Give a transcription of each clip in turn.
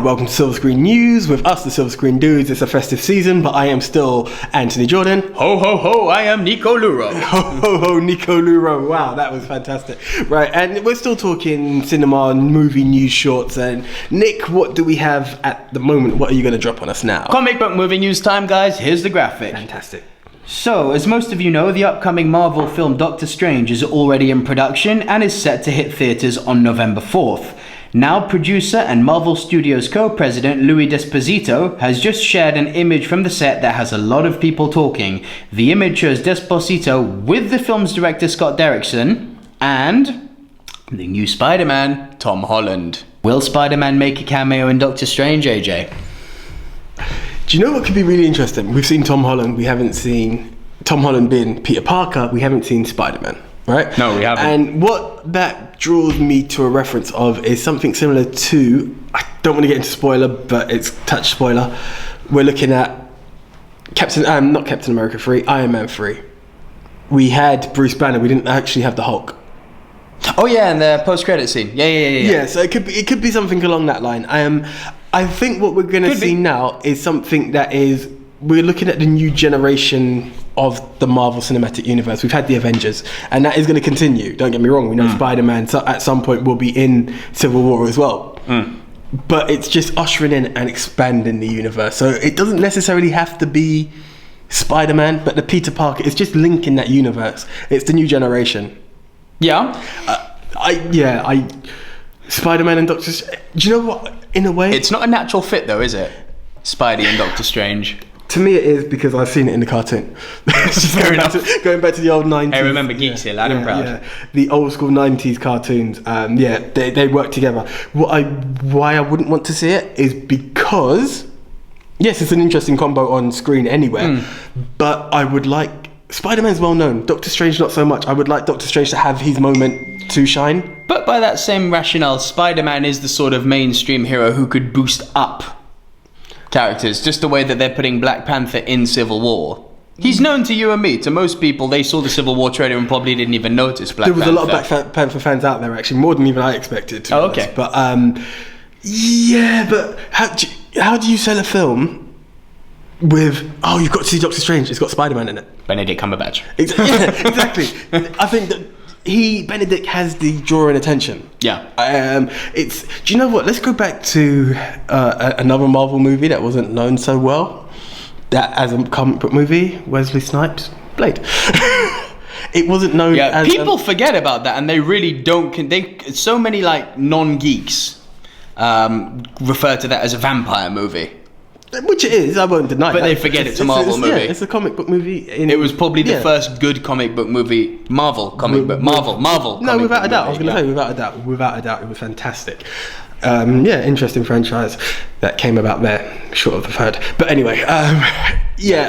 welcome to Silver Screen News with us, the Silver Screen Dudes. It's a festive season, but I am still Anthony Jordan. Ho, ho, ho, I am Nico Luro. Ho, ho, ho, Nico Luro. Wow, that was fantastic. Right, and we're still talking cinema, movie news shorts. And Nick, what do we have at the moment? What are you going to drop on us now? Comic book movie news time, guys. Here's the graphic. Fantastic. So, as most of you know, the upcoming Marvel film Doctor Strange is already in production and is set to hit theaters on November 4th. Now, producer and Marvel Studios co-president Louis Desposito has just shared an image from the set that has a lot of people talking. The image shows Desposito with the film's director Scott Derrickson and the new Spider-Man, Tom Holland. Will Spider-Man make a cameo in Doctor Strange, AJ? Do you know what could be really interesting? We've seen Tom Holland. We haven't seen Tom Holland being Peter Parker. We haven't seen Spider-Man. Right? No, we haven't. And what that draws me to a reference of is something similar to, I don't want to get into spoiler, but it's touch spoiler. We're looking at not Captain America 3, Iron Man 3. We had Bruce Banner, we didn't actually have the Hulk. Oh yeah, and the post-credit scene. Yeah. Yeah, so it could be something along that line. I think what we're going to see now is something that is, we're looking at the new generation of the Marvel Cinematic Universe. We've had the Avengers, and that is going to continue. Don't get me wrong, we know Spider-Man at some point will be in Civil War as well. But it's just ushering in and expanding the universe. So it doesn't necessarily have to be Spider-Man, but the Peter Parker, it's just linking that universe. It's the new generation. Yeah. Spider-Man and Doctor Strange. Do you know what? In a way, it's not a natural fit, though, is it? Spidey and Doctor Strange. To me, it is because I've seen it in the cartoon. Fair enough. Going back to the old 90s. Hey, remember Geeks here, lad and proud. Yeah. The old school 90s cartoons. They work together. Why I wouldn't want to see it is because, yes, it's an interesting combo on screen anywhere, but I would like, Spider-Man's well known, Doctor Strange not so much. I would like Doctor Strange to have his moment to shine. But by that same rationale, Spider-Man is the sort of mainstream hero who could boost up characters, just the way that they're putting Black Panther in Civil War. He's known to you and me. To most people, they saw the Civil War trailer and probably didn't even notice Black Panther. There was a lot of Black Panther fans out there, actually, more than even I expected, to be honest. Okay. But but how do you sell a film with, you've got to see Doctor Strange, it's got Spider-Man in it? Benedict Cumberbatch. Exactly. I think that Benedict has the drawing attention. Yeah. Do you know what? Let's go back to another Marvel movie that wasn't known so well. That as a comic book movie, Wesley Snipes, Blade. It wasn't known as... people forget about that, and they really don't... so many non-geeks refer to that as a vampire movie. Which it is, I won't deny but that. They forget it's a Marvel movie. Yeah, it's a comic book movie. It was probably the first good comic book movie. Marvel comic book. No, without a doubt. I was going to say, without a doubt, it was fantastic. Interesting franchise that came about there, short of the third. But anyway,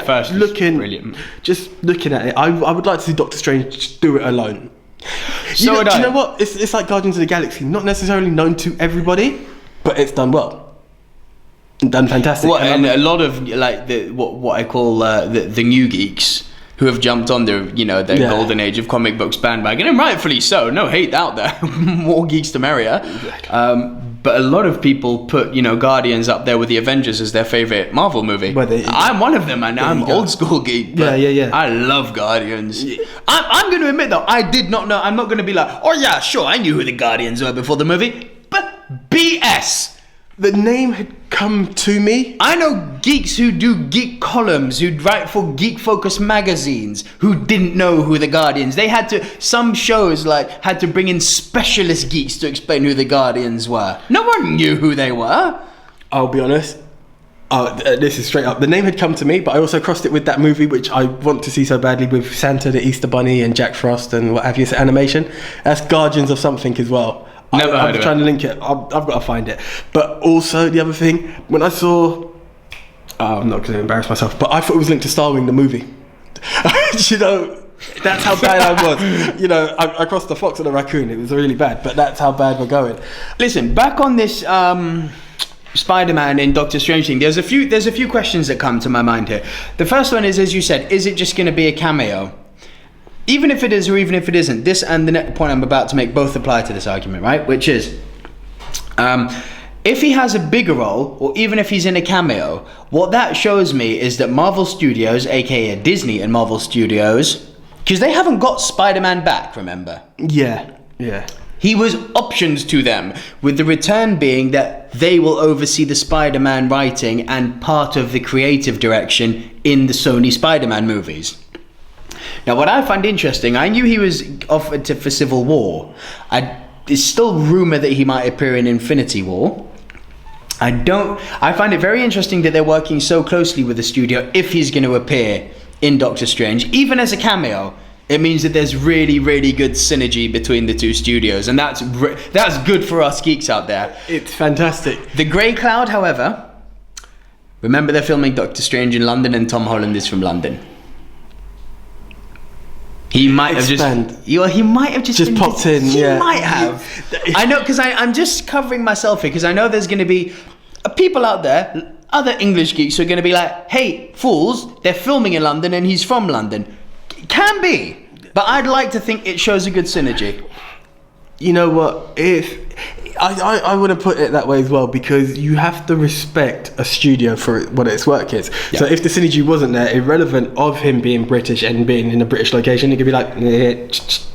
first was brilliant. Just looking at it, I would like to see Doctor Strange do it alone. Do you know what? It's like Guardians of the Galaxy, not necessarily known to everybody, but it's done well. Done fantastic. And a lot of what I call the new geeks who have jumped on their golden age of comic books bandwagon, and rightfully so. No hate out there. More geeks to merrier. But a lot of people put Guardians up there with the Avengers as their favorite Marvel movie. I'm one of them, and I'm old school geek. But I love Guardians. Yeah. I'm going to admit though, I did not know. I'm not going to be like, oh yeah, sure, I knew who the Guardians were before the movie, but BS. The name had come to me. I know geeks who do geek columns, who write for geek-focused magazines, who didn't know who the Guardians. Some shows had to bring in specialist geeks to explain who the Guardians were. No one knew who they were. I'll be honest. This is straight up. The name had come to me, but I also crossed it with that movie, which I want to see so badly, with Santa the Easter Bunny and Jack Frost and what have you, animation. That's Guardians of something as well. I'm trying to link it. I've got to find it. But also the other thing, when I saw, I'm not going to embarrass myself, but I thought it was linked to Star Wing the movie. That's how bad I was. I crossed the fox and the raccoon. It was really bad, but that's how bad we're going. Listen, back on this Spider-Man and Doctor Strange thing, there's a few questions that come to my mind here. The first one is, as you said, is it just going to be a cameo? Even if it is or even if it isn't, this and the next point I'm about to make both apply to this argument, right? Which is, if he has a bigger role, or even if he's in a cameo, what that shows me is that Marvel Studios, aka Disney and Marvel Studios, because they haven't got Spider-Man back, remember? Yeah. He was options to them, with the return being that they will oversee the Spider-Man writing and part of the creative direction in the Sony Spider-Man movies. Now, what I find interesting, I knew he was offered for Civil War. There's still rumour that he might appear in Infinity War. I find it very interesting that they're working so closely with the studio if he's going to appear in Doctor Strange, even as a cameo. It means that there's really, really good synergy between the two studios, and that's good for us geeks out there. It's fantastic. The Grey Cloud, however, remember they're filming Doctor Strange in London, and Tom Holland is from London. He might have just popped in. He might have. I know, because I'm just covering myself here, because I know there's going to be people out there, other English geeks, who are going to be like, "Hey, fools! They're filming in London, and he's from London." Can be, but I'd like to think it shows a good synergy. You know what? If I want to put it that way as well, because you have to respect a studio for what its work is. Yeah. So if the synergy wasn't there, irrelevant of him being British and being in a British location, it could be like,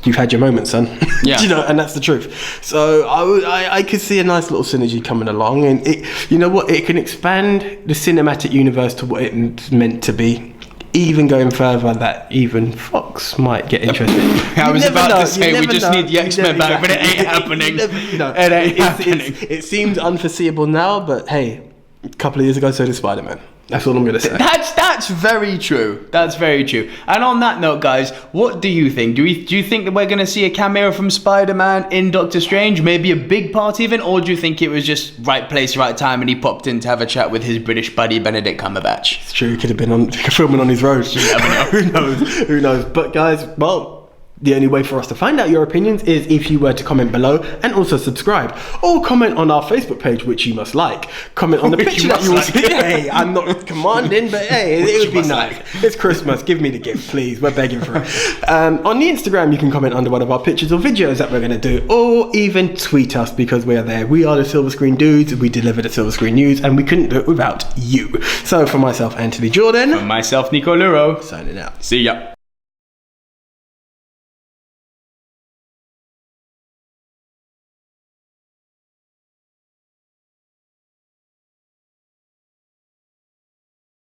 you've had your moment, son. Yeah. You know, and that's the truth. So I could see a nice little synergy coming along, and you know what? It can expand the cinematic universe to what it's meant to be. Even going further, that even Fox might get interested. I was about to say we just need the X-Men back, but it ain't happening. It ain't happening. It seems unforeseeable now, but hey, a couple of years ago, so did Spider-Man. That's all I'm going to say. That's very true. That's very true. And on that note, guys, what do you think? Do you think that we're going to see a cameo from Spider-Man in Doctor Strange? Maybe a big part even? Or do you think it was just right place, right time, and he popped in to have a chat with his British buddy, Benedict Cumberbatch? It's true. He could have been filming on his road. You never know. Who knows? But guys, well, the only way for us to find out your opinions is if you were to comment below and also subscribe, or comment on our Facebook page, which you must like. Comment on the picture that you will see. Hey, I'm not commanding, but hey, it would be nice. It's Christmas. Give me the gift, please. We're begging for it. On the Instagram, you can comment under one of our pictures or videos that we're going to do, or even tweet us, because we are there. We are the Silver Screen Dudes. We deliver the Silver Screen News, and we couldn't do it without you. So for myself, Anthony Jordan. For myself, Nico Luro. Signing out. See ya.